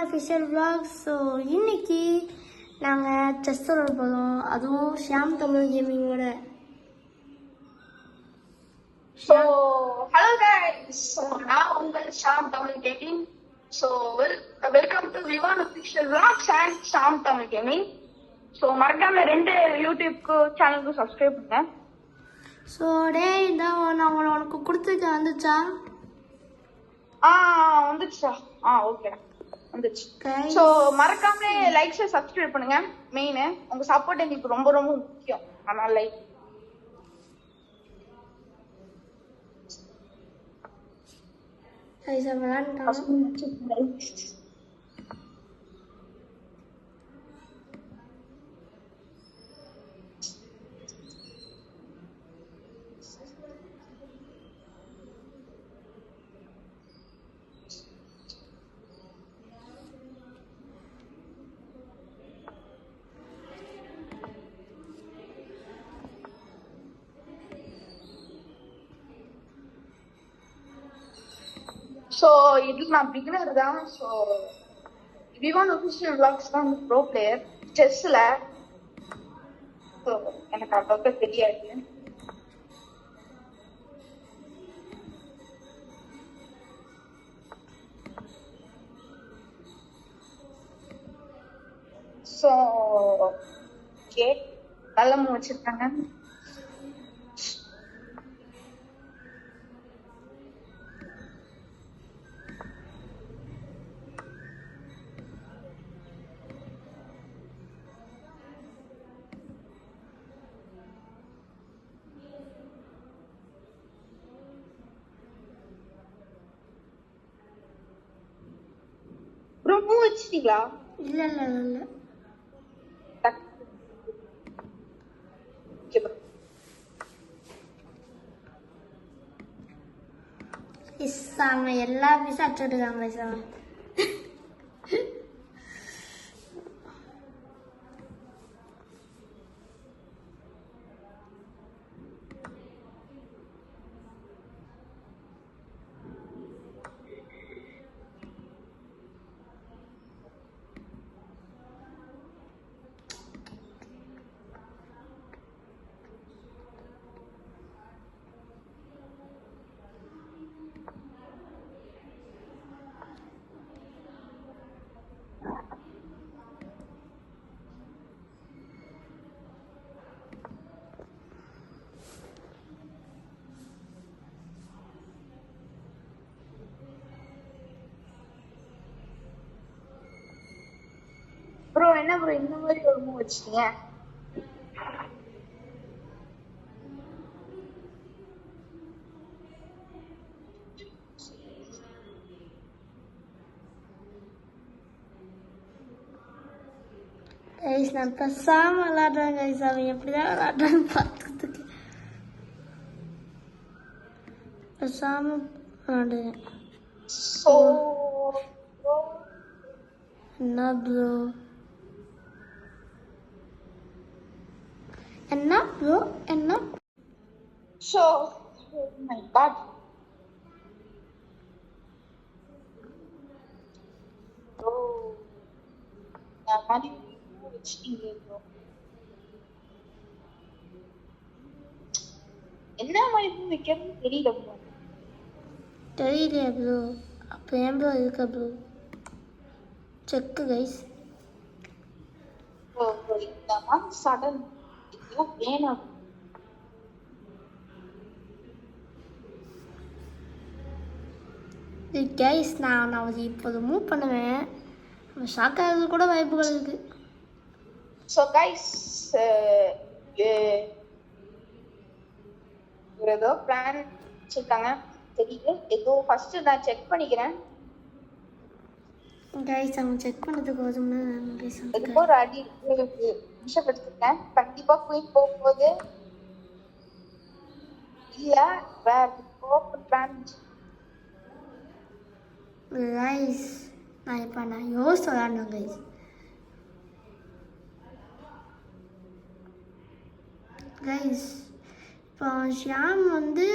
Official vlog. So இன்னைக்கு நாங்கள் chess விளாட போகிறோம், அதுவும் ஷியாம் தமிழ் கேமிங்கோட. ஸோ ஹலோ கைஸ், ஸோ நான் உங்கள் Sham Tamil gaming. So welcome to Vivaan official vlogs and Sham Tamil gaming. So மறக்காம 2 யூடியூப்க்கு சேனலுக்கு சப்ஸ்கிரைப் பண்ணுங்க. ஸோ டே இதான் நான் உனக்கு கொடுத்துருக்கேன், வந்துச்சா? வந்துச்சா? ஓகே வந்துச்சு. Guys. ஸோ மறக்காம லைக்ஸ் சப்ஸ்கிரைப் பண்ணுங்க. மெயின் உங்க சப்போர்ட் எங்களுக்கு ரொம்ப ரொம்ப முக்கியம். அதனால லைக். விளாண்டான். ஸோ இதுக்கு நான் பிகினர் தான். ஸோ விவான் அஃபிஷியல் vlogs தான் வந்து ப்ரோ பிளேயர் செஸ்ல. ஸோ எனக்கு அவ்வளோக்கா தெரியாது. ஸோ ஓகே, நல்ல மூவ் வச்சிருக்காங்க. ப்ரோ மூவ் வச்சிட்டீங்களா? இல்லை இல்லை இல்லை ஓகே ப்ரோ. அவங்க எல்லா பீஸும் அச்சுட்டுருக்காங்க சார். ப்ரோ என்ன ப்ரோ இந்த மாதிரி ஒரு மூவ் வச்சிட்டீங்க? கைஸ் நான் பேசாம விளாடுறேன் கைஸ். அவன் எப்படிதான் விளாடுறான்னு பார்த்துக்கிட்டு பேசாம விளாடுறேன். ஸோ என்ன ப்ரோ என்ன ப்ரோ என்ன? ஸோ மை காட், ப்ரோ நான் மாதிரி மூவ் வச்சிட்டீங்க ப்ரோ. என்ன மாதிரி மூவ் வைக்கிறதுன்னு தெரியல ப்ரோ. தெரியலையா ப்ரோ? அப்போ ஏன் ப்ரோ இருக்க ப்ரோ? செக்கு கைஸ். ப்ரோ இந்த மாதிரி சடன் இதெல்லாம் வேணும். கைஸ் நான் இப்போது மூவ் பண்ணுவேன், அவன் ஷாக் ஆகிறது கூட வாய்ப்புகள் இருக்கு. ஸோ கைஸ் ஏதோ பிளான் வச்சிருக்காங்க தெரியல. ஏதோ ஃபர்ஸ்ட் நான் செக் பண்ணிக்கிறேன். கைஸ் அவன் செக் பண்ணதுக்கு வரும்னா எதுக்கோ ஒரு அடி பிஷப் எடுத்துருக்கேன். கண்டிப்பா குயின் போகும்போது இல்ல வேற பிளான். கைஸ் நான் யோசிச்சு விளாடணும் கைஸ். கைஸ் இப்போ ஷியாம் வந்து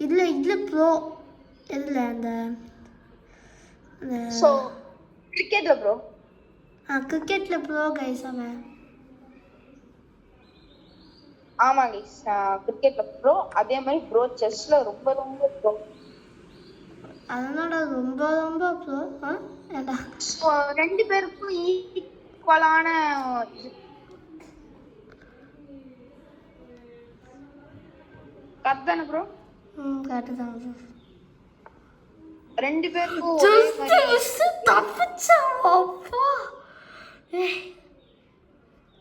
இதில் ப்ரோ இதில் அந்த ஸோ கிரிக்கெட்ல ப்ரோ. கிரிக்கெட்டில் ப்ரோ கைஸ் அவன். ஆமா கைஸ், கிரிக்கெட்ல ப்ரோ. அதே மாதிரி ப்ரோ செஸ்ல ரொம்ப ரொம்ப ப்ரோ. அதனால ரொம்ப ரொம்ப ப்ரோ. ஏண்டா ஸோ 2 பேருக்கும் ஈக்குவலான கரெக்ட் ப்ரோ. கரெக்டு தான் ப்ரோ. 2 பேருக்கும் ஒரே மாதிரி தப்பிச்சா அப்பா.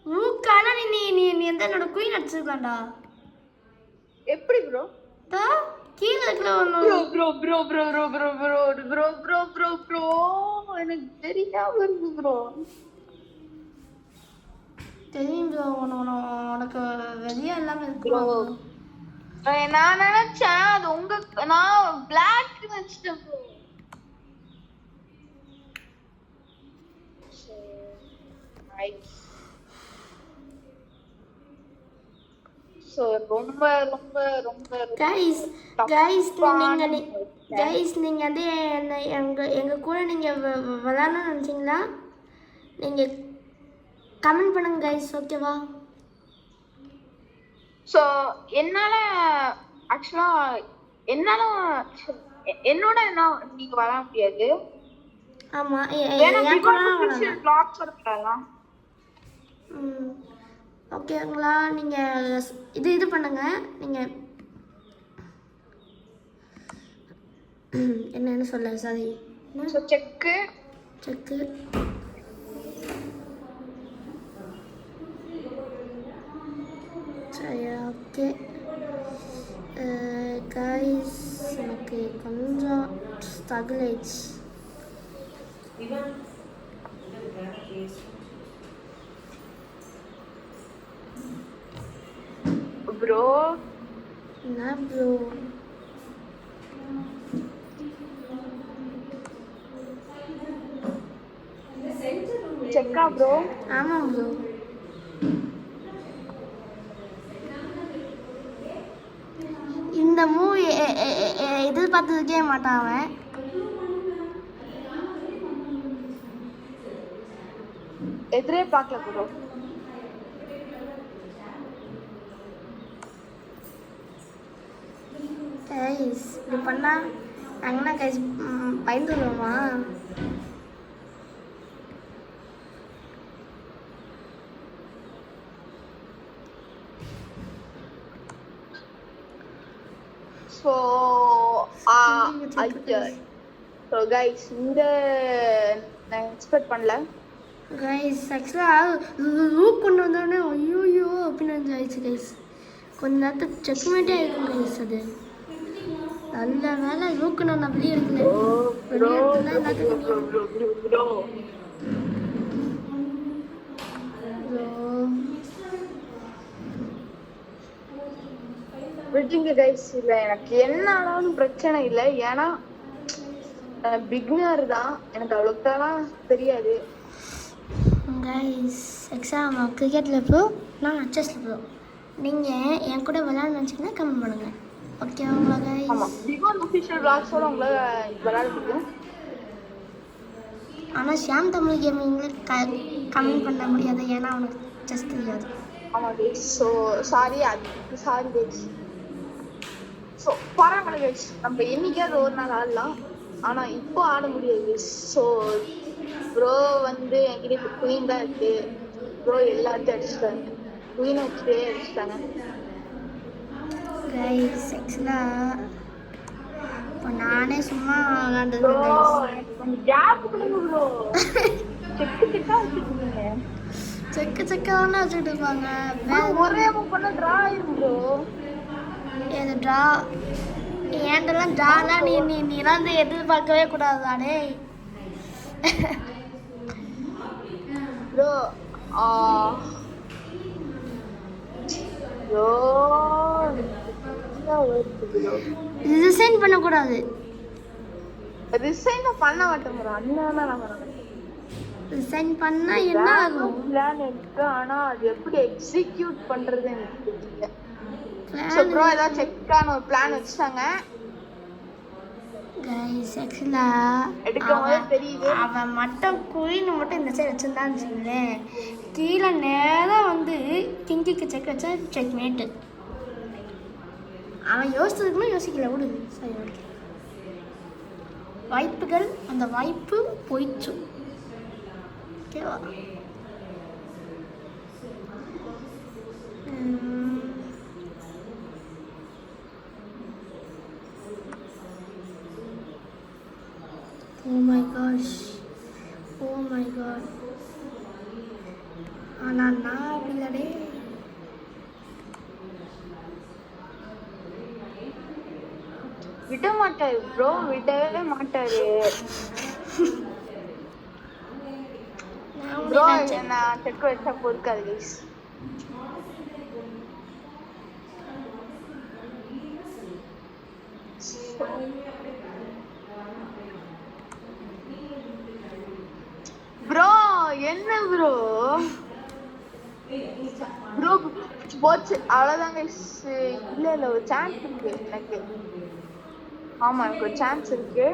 மூக்கான நீ நீ நீ எந்த என்னோட குயின் அடிச்சிருக்கலாம்டா. எப்படி ப்ரோ? கீழே இருக்கிற ஒன்று bro bro bro bro bro bro bro bro bro bro எனக்கு தெரியாம இருக்கு ப்ரோ. தெரியும் ப்ரோ. உனக்கு வெளியே எல்லாமே ப்ரோ இருக்கு. நான் நினைச்சேன் அது நான் பிளாக் நினைச்சிட்டேன் ப்ரோ. ஸோ ரொம்ப ரொம்ப ரொம்ப கைஸ் கைஸ் நீங்க வந்து எங்க கூட நீங்க விளையாடணும்னு நினைச்சீங்களா? நீங்க கமெண்ட் பண்ணுங்க கைஸ், ஓகேவா? ஸோ ஆக்சுவலா என்னால என்னோட நீங்க வர முடியாது. ஆமா என் கூட vlogs எடுக்கலாம். ஓகேங்களா? நீங்க இது பண்ணுங்க. நீங்க என்னன்னு சொல்ல சாரி. செக்கு சரி ஓகே கைஸ், எனக்கு கொஞ்சம் ஸ்ட்ரகிள் ஆயிடுச்சு. ப்ரோ என்ன ப்ரோ? செக்கா ப்ரோ? ஆமாம் ப்ரோ. இந்த மூவி எதிர்பார்த்துருக்கே மாட்டான் அவன். எதிரே பார்க்கல ப்ரோ. கைஸ் இப்படி பண்ணா நாங்கன்னா கைஸ் பயந்துருவோமா? ஸோ கைஸ் இந்த நான் எக்ஸ்பெக்ட் பண்ணல கைஸ். ஆக்சுவலாக ரூப் கொண்டு வந்தோடனே ஐயோயோ அப்படின்னு ஆயிடுச்சு கைஸ். கொஞ்ச நேரத்துக்கு செக்மேட்டே ஆகிருக்கும் கைஸ். அது நல்ல வேலை ரூக்கு நான் அப்படியே இருக்கல. விட்டுங்க கைஸ். இல்ல எனக்கு என்ன ஆனாலும் பிரச்சனை இல்லை. ஏன்னா பிகினர் தான், எனக்கு அவ்வளோக்கெல்லாம் தெரியாது கைஸ். எக்ஸாம் கிரிக்கெட்டில் ப்ரோ, நான் செஸ்ஸில் ப்ரோ. நீங்கள் என் கூட விளையாட நினச்சிங்கன்னா கமெண்ட் பண்ணுங்கள், ஓகேவாங்களா கைஸ்? ஆமாம், திவான் அஃபிஷியல் vlogsோட உங்களால் விளையாட முடியும். ஆனால் ஷியாம் தமிழ் கேமிங்கில் கமெண்ட் பண்ண முடியாது, ஏன்னா அவனுக்கு செஸ் தெரியாது. ஆமாம் guys. So sorry guys. So பரவாயில்ல கைஸ், நம்ம என்னைக்காவது ஒரு நாள் ஆடலாம், ஆனால் இப்போ ஆட முடியாது. ஸோ ப்ரோ வந்து என்கிட்ட இப்போ குயின் தான் இருக்கு. ப்ரோ எல்லாத்தையும் அடிச்சுட்டாங்க, குயின் வச்சுட்டே அடிச்சுட்டாங்க கைஸ். ஆக்சுவலாக இப்போ நானே சும்மா விளாண்டுருக்கேன். கேப் கொடுங்க ப்ரோ. செக்கா வச்சுருக்கீங்க. செக்கான வச்சுட்டு இருப்பாங்க. ஒரே பண்ண ட்ரா ஆயிரும் ப்ரோ. இது ட்ரா ஏன்டெல்லாம் ட்ராலாம் நீலாம் வந்து எதிர்பார்க்கவே கூடாதானே ப்ரோ. ரிசைன் பண்ணக்கூடாது. ரிசைன் பண்ண மாட்டேன் ப்ரோ. அண்ணா ரிசைன் பண்ணா என்ன ஆகும்? பிளான் இருக்கு, ஆனா அது எப்படி எக்ஸிக்யூட் பண்றது எனக்கு தெரியல. சோ ப்ரோ ஏதாவது செக்கான ஒரு பிளான் வச்சாங்க கைஸ் ஆக்சுவலாக எடுக்கும் போது தெரியுது. அவன் மட்டும் குயின் மட்டும் இந்த சைடு வச்சுருந்தான்னு வச்சுங்களேன், கீழே நேரம் வந்து கிங்கிக்கு செக் வச்சா செக்மேட்டு. அவன் யோசிச்சதுக்குமே யோசிக்கல விடு. சரி ஓகே, வாய்ப்புகள் அந்த வாய்ப்பு போயிடுச்சு. ஓகேவா? Oh my gosh. Oh my god. ஆனால் நான் அப்படி இல்லடே. விட மாட்டாரு ப்ரோ, விடவே மாட்டாரு ப்ரோ. நான் செக் வச்சா பொறுக்காது கைஸ். ப்ரோ என்ன ப்ரோ ப்ரோ போச்சு அவ்வளோதாங்க. இல்லை இல்லை, ஒரு சான்ஸ் இருக்கு எனக்கு. ஆமா, எனக்கு ஒரு சான்ஸ் இருக்கு.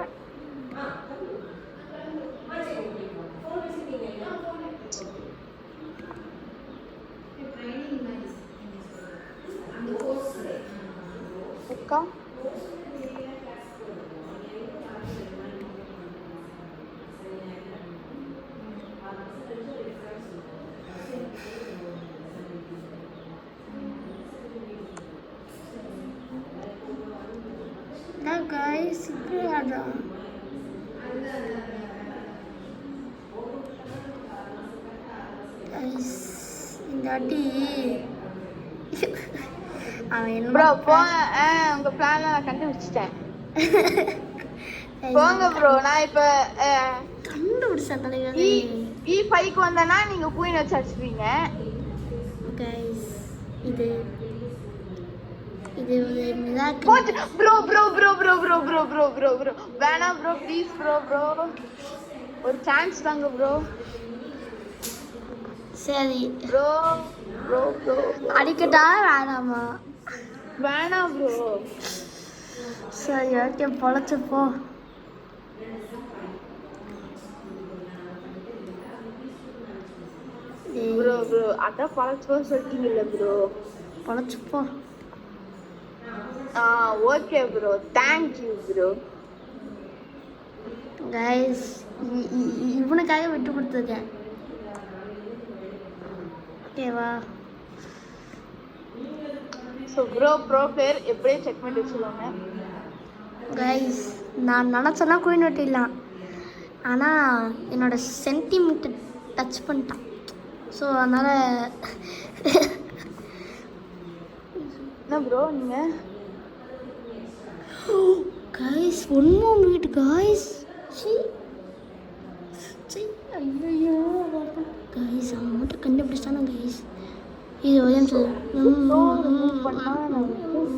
அக்கா நான் கைஸ் இப்படி ஆடுறான். கைஸ் இந்த அடி அவன் என்ன ப்ரோ உங்க பிளான் நான் கண்டுபிடிச்சிட்டேன். போங்க ப்ரோ. நான் இப்ப கண்டுபிடிச்சேன் தலைவர். E5க்கு வந்தேன்னா நீங்க குயின் வச்சு அடிச்சுவீங்க கைஸ். இது இது ஒரு மிராக்கிள். போச்சு bro bro bro bro bro bro bro bro bro வேணாம் ப்ரோ, ப்ளீஸ் ப்ரோ ப்ரோ ஒரு சான்ஸ் தாங்க ப்ரோ. சரி ப்ரோ ப்ரோ ப்ரோ அடிக்கட்டா வேணாமா? வேணாம் ப்ரோ. சரி ஓகே, பொழைச்சு போ. ப்ரோ ப்ரோ அதான் பழச்சு சொல்லிட்டீங்கல்ல ப்ரோ, பொழைச்சு போ. Okay bro, thank you bro. Guys இவனுக்காக விட்டு கொடுத்துருக்கேன். ஓகேவா? ஸோ ப்ரோ பிளேயர் எப்படியே செக் பண்ணி வச்சுருவாங்க. கைஸ் நான் நினச்சேன்னா குயின் வெட்டிடலாம், ஆனால் என்னோட சென்டிமெண்ட் டச் பண்ணிட்டான். ஸோ அதனால் என்ன ப்ரோ நீங்கள் guys one more minute guys. ஐயோ கைஸ் அவன் மட்டும் கண்டுபிடிச்சானா கைஸ். இது ஒரே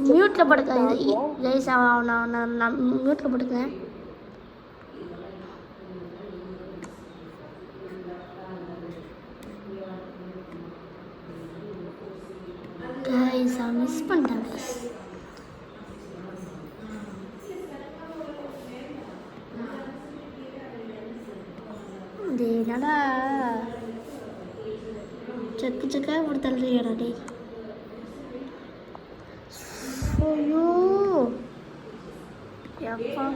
மியூட்டில் படுக்க கைஸ். நான் மியூட்டில் படுக்கிறேன். கைஸ் அவன் மிஸ் பண்ணிட்டேன் கைஸ். என்னடா செக்கு செக்காக இப்படி தள்ளுறியாடா டே. ஐயோ எப்பா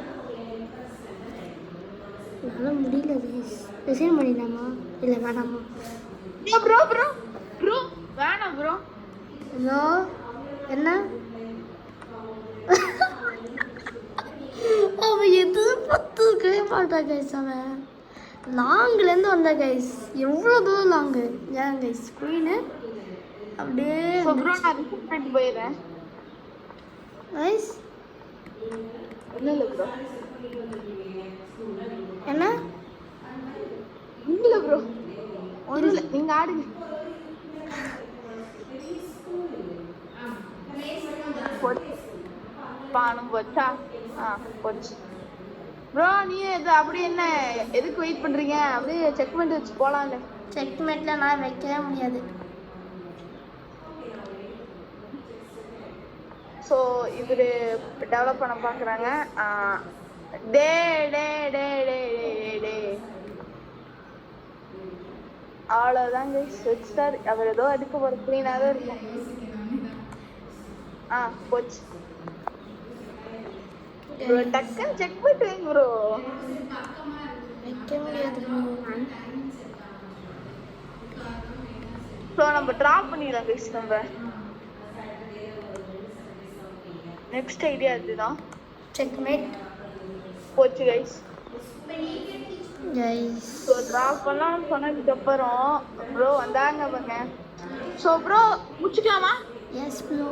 என்னால் முடியல கைஸ். ரிசைன் பண்ணிடலாமா இல்லை வேணாமா? ப்ரோ ப்ரோ ப்ரோ வேணாம் ப்ரோ. ஹலோ என்ன? அவன் எதிர்பார்த்துக்கவே மாட்டான் கைஸ். அவன் லாங்லேருந்து வந்தா கைஸ். எவ்வளோ தூரம் லாங்கு ஏன் கைஸ்? குயின்னு அப்படியே ப்ரோ நான் ரிசைன் பண்ணிட்டு போயிடுறேன் கைஸ். இல்லை இல்லை ப்ரோ. என்ன இல்லை ப்ரோ ஒன்றும் இல்லை, நீங்கள் ஆடுங்க. பானம் போச்சா? போச்சு ப்ரோ. நீ இது அப்படி என்ன எதுக்கு வெயிட் பண்றீங்க? அப்படியே செக் பண்ணி வச்சு போலாம்ல. செக்மேட்ல நான் வைக்கவே முடியாது. ஸோ இவர் டெவலப் பண்ண பார்க்குறாங்க. டே டே டே டே டே டே அவ்வளோதான் கைஸ் வச்சுட்டாரு. அவர் ஏதோ அடிக்க போற க்ளீனாக தான் இருக்கும். போச்சு ப்ரோ. டக்குன்னு செக் பண்ணிட்டு ப்ரோ. வைக்க முடியாது bro. ஸோ நம்ம ட்ராப் பண்ணிடலாம் கைஸ். நம்ம நெக்ஸ்ட் ஐடியா இதுதான். செக்மேட். போச்சு கைஸ். கைஸ் ஸோ ட்ராப் பண்ணலாம் சொன்னதுக்கு அப்புறம் ப்ரோ வந்தாங்க பாருங்க. ஸோ ப்ரோ முடிச்சுக்கலாமா? Yes bro.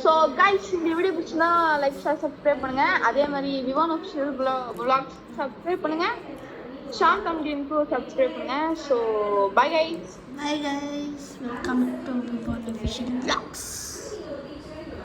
ஸோ கைஸ் இந்த வீடியோ பிடிச்சிருந்தா லைக் ஷேர் சப்ஸ்கிரைப் பண்ணுங்க. அதே மாதிரி விவான் ஆஃபிஷியல் vlogs சப்ஸ்கிரைப் பண்ணுங்க. ஷாம் தமிழுக்கு சப்ஸ்கிரைப் பண்ணுங்க. So bye guys. Bye guys, welcome to Vivan Official Vlogs.